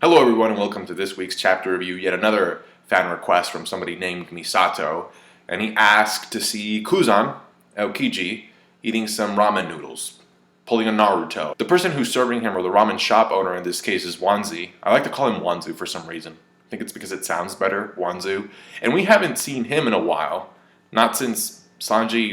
Hello everyone and welcome to this week's chapter review. Yet another fan request from somebody named Misato, and he asked to see Kuzan, Aokiji, eating some ramen noodles, pulling a Naruto. The person who's serving him, or the ramen shop owner in this case, is Wanzi. I like to call him Wanzu for some reason. I think it's because it sounds better, Wanzu. And we haven't seen him in a while, not since Sanji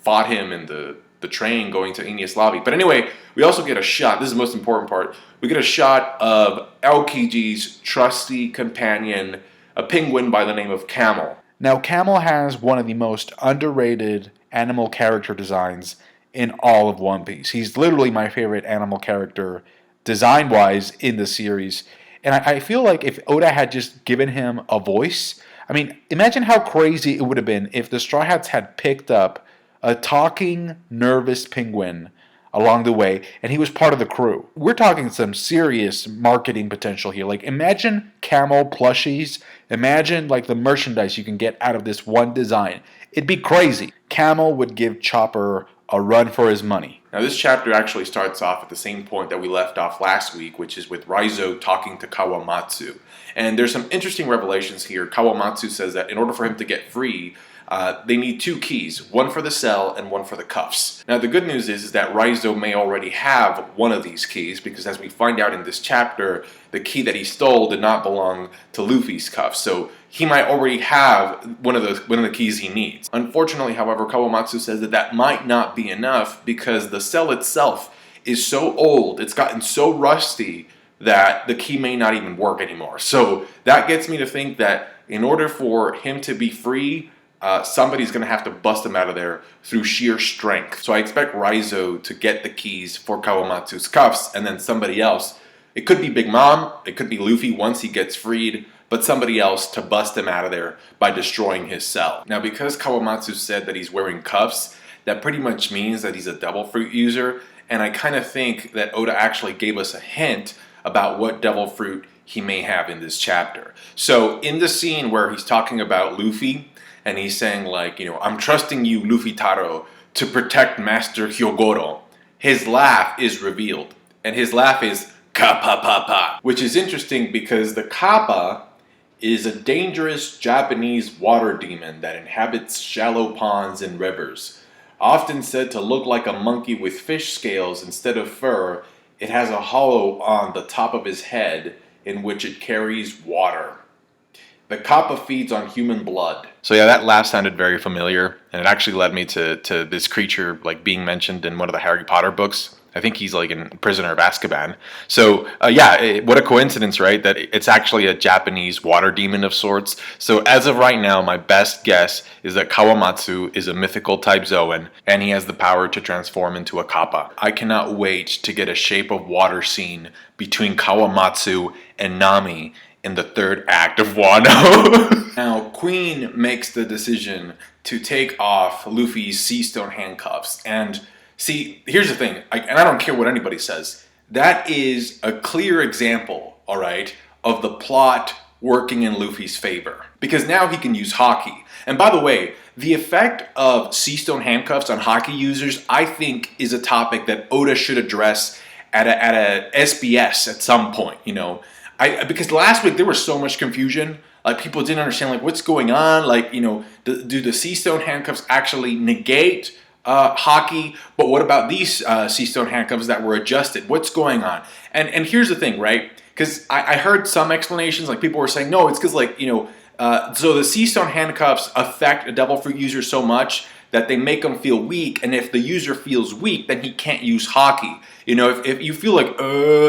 fought him in the train going to Enies Lobby. But anyway, we also get a shot, this is the most important part, we get a shot of Aokiji's trusty companion, a penguin by the name of Camel. Now, Camel has one of the most underrated animal character designs in all of One Piece. He's literally my favorite animal character design-wise in the series. And I feel like if Oda had just given him a voice, I mean, imagine how crazy it would have been if the Straw Hats had picked up a talking, nervous penguin along the way, and he was part of the crew. We're talking some serious marketing potential here. Like, imagine Camel plushies. Imagine, the merchandise you can get out of this one design. It'd be crazy. Camel would give Chopper a run for his money. Now, this chapter actually starts off at the same point that we left off last week, which is with Raizo talking to Kawamatsu. And there's some interesting revelations here. Kawamatsu says that in order for him to get free, they need two keys, one for the cell and one for the cuffs. Now, the good news is that Raizo may already have one of these keys, because as we find out in this chapter, the key that he stole did not belong to Luffy's cuffs. So he might already have one of the keys he needs. Unfortunately, however, Kawamatsu says that that might not be enough, because the cell itself is so old, it's gotten so rusty, that the key may not even work anymore. So that gets me to think that in order for him to be free, somebody's going to have to bust him out of there through sheer strength. So I expect Raizo to get the keys for Kawamatsu's cuffs, and then somebody else, it could be Big Mom, it could be Luffy once he gets freed, but somebody else to bust him out of there by destroying his cell. Now, because Kawamatsu said that he's wearing cuffs, that pretty much means that he's a Devil Fruit user, and I kind of think that Oda actually gave us a hint about what Devil Fruit he may have in this chapter. So in the scene where he's talking about Luffy, and he's saying I'm trusting you, Luffy Taro, to protect Master Hyogoro, his laugh is revealed. And his laugh is Kappa, which is interesting because the Kappa is a dangerous Japanese water demon that inhabits shallow ponds and rivers. Often said to look like a monkey with fish scales instead of fur, it has a hollow on the top of his head in which it carries water. The Kappa feeds on human blood. So yeah, that laugh sounded very familiar, and it actually led me to this creature being mentioned in one of the Harry Potter books. I think he's a prisoner of Azkaban. So what a coincidence, right? That it's actually a Japanese water demon of sorts. So as of right now, my best guess is that Kawamatsu is a mythical type Zoan, and he has the power to transform into a Kappa. I cannot wait to get a Shape of Water scene between Kawamatsu and Nami in the third act of Wano. Now, Queen makes the decision to take off Luffy's Seastone Handcuffs. And see, here's the thing, and I don't care what anybody says, that is a clear example, all right, of the plot working in Luffy's favor. Because now he can use Haki. And by the way, the effect of Seastone Handcuffs on Haki users, I think, is a topic that Oda should address at a SBS at some point, because last week there was so much confusion. People didn't understand what's going on. Do the Seastone Handcuffs actually negate Haki? But what about these Seastone Handcuffs that were adjusted? What's going on? And here's the thing, right? Because I heard some explanations. People were saying, no, it's because so the Seastone Handcuffs affect a Devil Fruit user so much that they make them feel weak, and if the user feels weak, then he can't use Haki. If you feel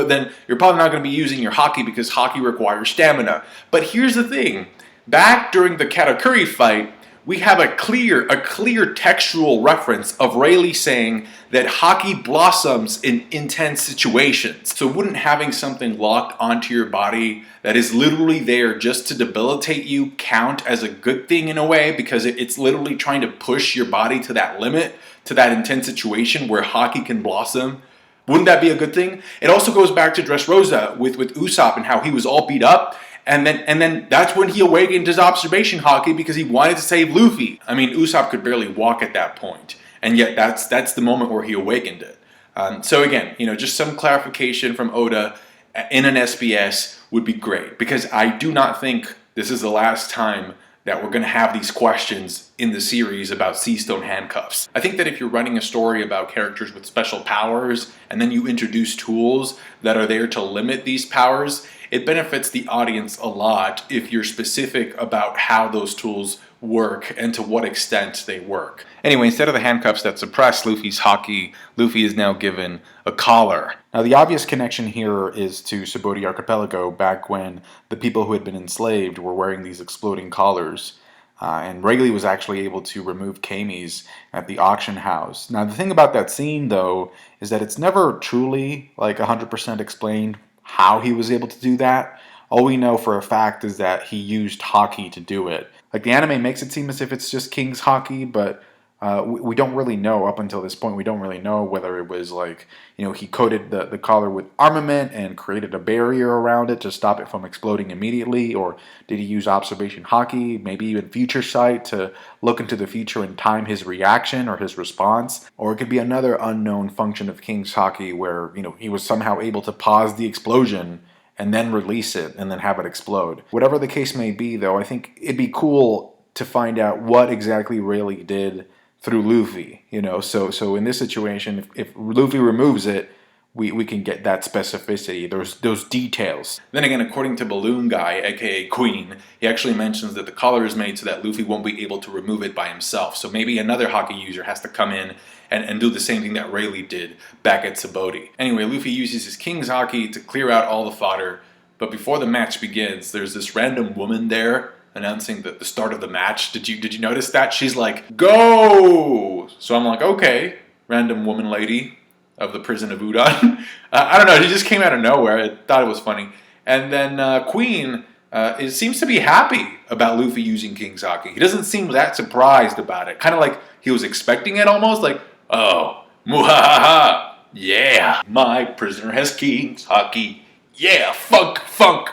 then you're probably not going to be using your Haki, because Haki requires stamina. But here's the thing. Back during the Katakuri fight, we have a clear textual reference of Rayleigh saying that Haki blossoms in intense situations. So wouldn't having something locked onto your body that is literally there just to debilitate you count as a good thing in a way? Because it's literally trying to push your body to that limit, to that intense situation where Haki can blossom. Wouldn't that be a good thing? It also goes back to Dressrosa with Usopp and how he was all beat up. And then that's when he awakened his observation Haki, because he wanted to save Luffy. I mean, Usopp could barely walk at that point, and yet that's the moment where he awakened it. So again, just some clarification from Oda in an SBS would be great, because I do not think this is the last time that we're going to have these questions in the series about Seastone Handcuffs. I think that if you're writing a story about characters with special powers and then you introduce tools that are there to limit these powers, it benefits the audience a lot if you're specific about how those tools work and to what extent they work. Anyway, instead of the handcuffs that suppress Luffy's haki, Luffy is now given a collar. Now, the obvious connection here is to Subodi Archipelago, back when the people who had been enslaved were wearing these exploding collars. And Wrigley was actually able to remove Kami's at the auction house. Now, the thing about that scene, though, is that it's never truly, 100% explained how he was able to do that. All we know for a fact is that he used haki to do it. The anime makes it seem as if it's just King's haki, but we don't really know up until this point. We don't really know whether it was he coated the collar with armament and created a barrier around it to stop it from exploding immediately, or did he use observation haki, maybe even future sight, to look into the future and time his reaction or his response? Or it could be another unknown function of King's haki where he was somehow able to pause the explosion and then release it and then have it explode. Whatever the case may be, though, I think it'd be cool to find out what exactly Rayleigh did through Luffy, So in this situation, if Luffy removes it, we can get that specificity, those details. Then again, according to Balloon Guy, aka Queen, he actually mentions that the collar is made so that Luffy won't be able to remove it by himself. So maybe another haki user has to come in and do the same thing that Rayleigh did back at Subodi. Anyway, Luffy uses his King's haki to clear out all the fodder, but before the match begins, there's this random woman there announcing the start of the match. Did you notice that? She's like, "Go!" So I'm like, okay, random woman lady of the prison of Udon. I don't know, she just came out of nowhere. I thought it was funny. And then Queen seems to be happy about Luffy using King's haki. He doesn't seem that surprised about it. Kind of like he was expecting it almost, like, oh, muhahaha, yeah, my prisoner has King's haki. Yeah, funk.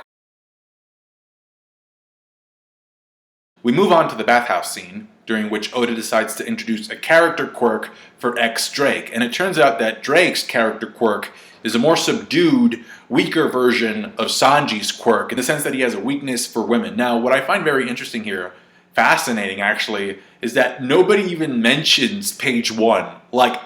We move on to the bathhouse scene, during which Oda decides to introduce a character quirk for Drake. And it turns out that Drake's character quirk is a more subdued, weaker version of Sanji's quirk, in the sense that he has a weakness for women. Now, what I find very interesting here, fascinating actually, is that nobody even mentions page 1,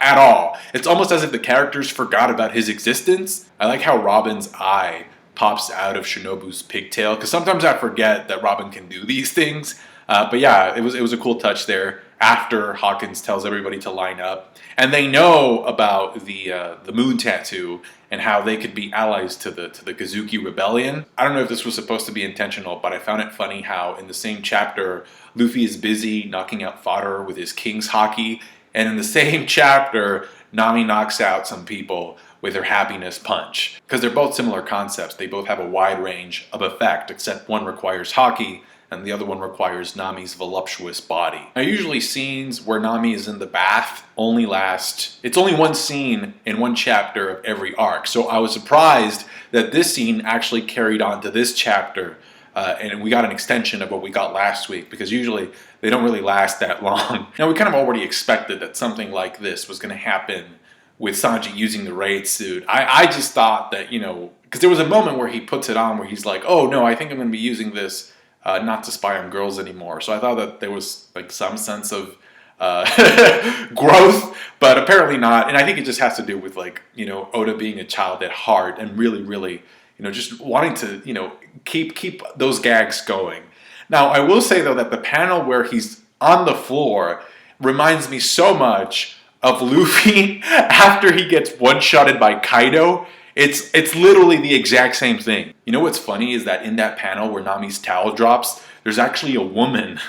at all. It's almost as if the characters forgot about his existence. I like how Robin's eye pops out of Shinobu's pigtail, because sometimes I forget that Robin can do these things. But yeah, it was a cool touch there after Hawkins tells everybody to line up. And they know about the moon tattoo and how they could be allies to the Kazuki rebellion. I don't know if this was supposed to be intentional, but I found it funny how in the same chapter, Luffy is busy knocking out fodder with his King's haki, and in the same chapter, Nami knocks out some people with her happiness punch. Because they're both similar concepts. They both have a wide range of effect, except one requires haki and the other one requires Nami's voluptuous body. Now, usually scenes where Nami is in the bath it's only one scene in one chapter of every arc. So I was surprised that this scene actually carried on to this chapter, and we got an extension of what we got last week, because usually they don't really last that long. Now, we kind of already expected that something like this was going to happen with Sanji using the raid suit. I just thought that, because there was a moment where he puts it on where he's like, oh no, I think I'm going to be using this not to spy on girls anymore. So I thought that there was some sense of growth, but apparently not. And I think it just has to do with Oda being a child at heart and really, just wanting to, keep those gags going. Now, I will say though that the panel where he's on the floor reminds me so much of Luffy after he gets one-shotted by Kaido. It's literally the exact same thing. You know what's funny is that in that panel where Nami's towel drops, there's actually a woman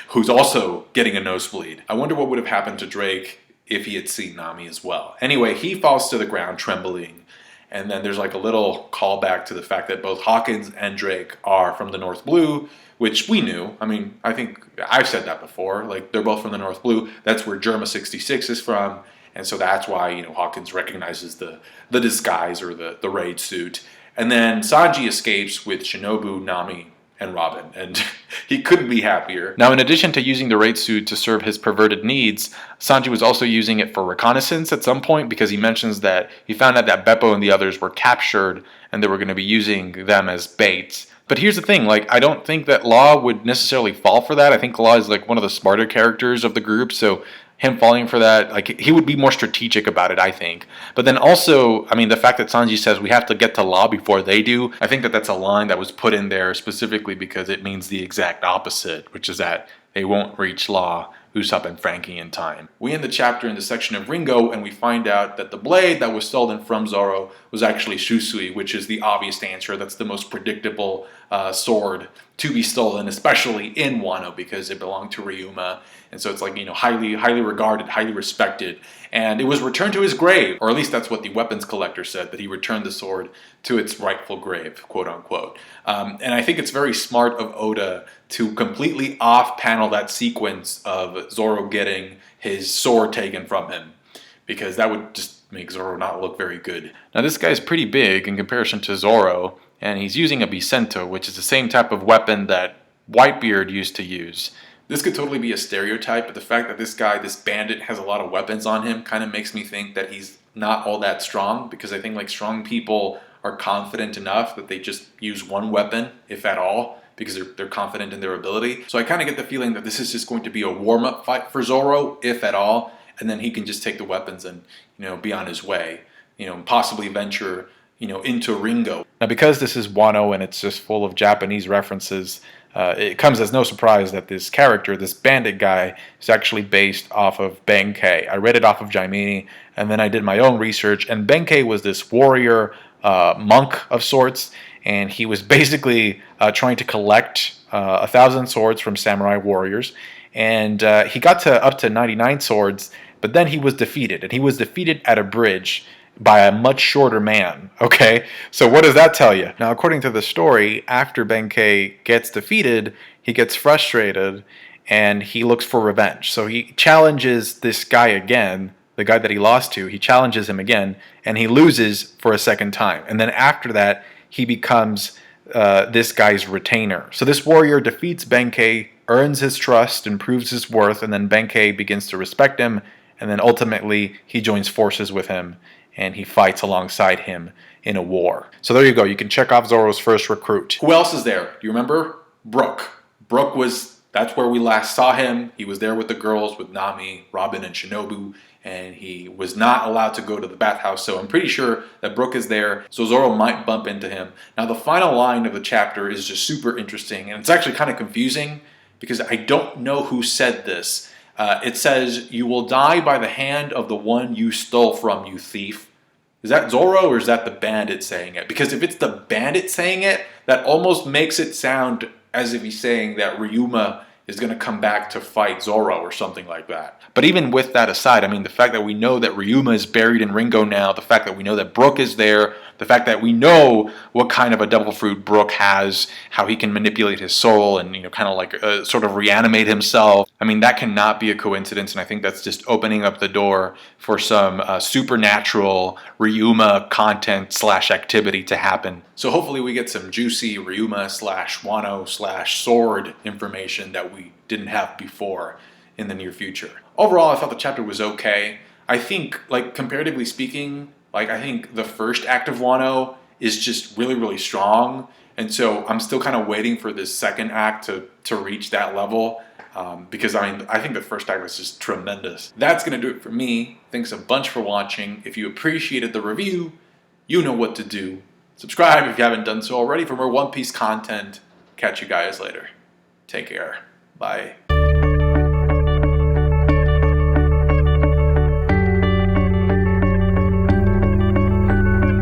who's also getting a nosebleed. I wonder what would have happened to Drake if he had seen Nami as well. Anyway, he falls to the ground trembling, and then there's a little callback to the fact that both Hawkins and Drake are from the North Blue, which we knew. I mean, I think I've said that before. They're both from the North Blue. That's where Germa 66 is from. And so that's why, Hawkins recognizes the disguise or the raid suit. And then Sanji escapes with Shinobu, Nami, and Robin. And he couldn't be happier. Now, in addition to using the raid suit to serve his perverted needs, Sanji was also using it for reconnaissance at some point, because he mentions that he found out that Beppo and the others were captured and they were going to be using them as baits. But here's the thing, like, I don't think that Law would necessarily fall for that. I think Law is like one of the smarter characters of the group, so him falling for that, like, he would be more strategic about it, I think. But then also, I mean, the fact that Sanji says we have to get to Law before they do, I think that that's a line that was put in there specifically because it means the exact opposite, which is that they won't reach Law, Usopp, and Frankie in time. We end the chapter in the section of Ringo, and we find out that the blade that was stolen from Zoro was actually Shusui, which is the obvious answer. That's the most predictable sword to be stolen, especially in Wano, because it belonged to Ryuma. And so it's like, you know, highly regarded, highly respected. And it was returned to his grave, or at least that's what the weapons collector said, that he returned the sword to its rightful grave, quote unquote. And I think it's very smart of Oda to completely off-panel that sequence of Zoro getting his sword taken from him, because that would just make Zoro not look very good. Now this guy's pretty big in comparison to Zoro, and he's using a Bisento, which is the same type of weapon that Whitebeard used to use. This could totally be a stereotype, but the fact that this guy, this bandit, has a lot of weapons on him kind of makes me think that he's not all that strong, because I think like strong people are confident enough that they just use one weapon, if at all, because they're confident in their ability. So I kind of get the feeling that this is just going to be a warm-up fight for Zoro, if at all, and then he can just take the weapons and, you know, be on his way, you know, and possibly venture, you know, into Ringo. Now, because this is Wano and it's just full of Japanese references, it comes as no surprise that this character, this bandit guy, is actually based off of Benkei. I read it off of Jaimini, and then I did my own research, and Benkei was this warrior monk of sorts, and he was basically trying to collect 1,000 swords from samurai warriors, and he got to up to 99 swords, but then he was defeated, and he was defeated at a bridge by a much shorter man, okay? So what does that tell you? Now, according to the story, after Benkei gets defeated, he gets frustrated, and he looks for revenge. So he challenges this guy again, the guy that he lost to, he challenges him again, and he loses for a second time. And then after that, he becomes this guy's retainer. So this warrior defeats Benkei, earns his trust, and proves his worth, and then Benkei begins to respect him, and then ultimately he joins forces with him, and he fights alongside him in a war. So there you go. You can check off Zoro's first recruit. Who else is there? Do you remember? Brooke. Brooke that's where we last saw him. He was there with the girls, with Nami, Robin, and Shinobu, and he was not allowed to go to the bathhouse, so I'm pretty sure that Brooke is there, so Zoro might bump into him. Now, the final line of the chapter is just super interesting, and it's actually kind of confusing, because I don't know who said this. It says, "You will die by the hand of the one you stole from, you thief." Is that Zoro or is that the bandit saying it? Because if it's the bandit saying it, that almost makes it sound as if he's saying that Ryuma is going to come back to fight Zoro or something like that. But even with that aside, I mean, the fact that we know that Ryuma is buried in Ringo now, the fact that we know that Brooke is there, the fact that we know what kind of a devil fruit Brooke has, how he can manipulate his soul and, you know, kind of like sort of reanimate himself. I mean, that cannot be a coincidence, and I think that's just opening up the door for some supernatural Ryuma content / activity to happen. So hopefully we get some juicy Ryuma / Wano / sword information that we didn't have before in the near future. Overall, I thought the chapter was okay. I think, like, comparatively speaking, like, I think the first act of Wano is just really, really strong. And so I'm still kind of waiting for this second act to reach that level. Because I think the first act was just tremendous. That's going to do it for me. Thanks a bunch for watching. If you appreciated the review, you know what to do. Subscribe if you haven't done so already for more One Piece content. Catch you guys later. Take care. Bye.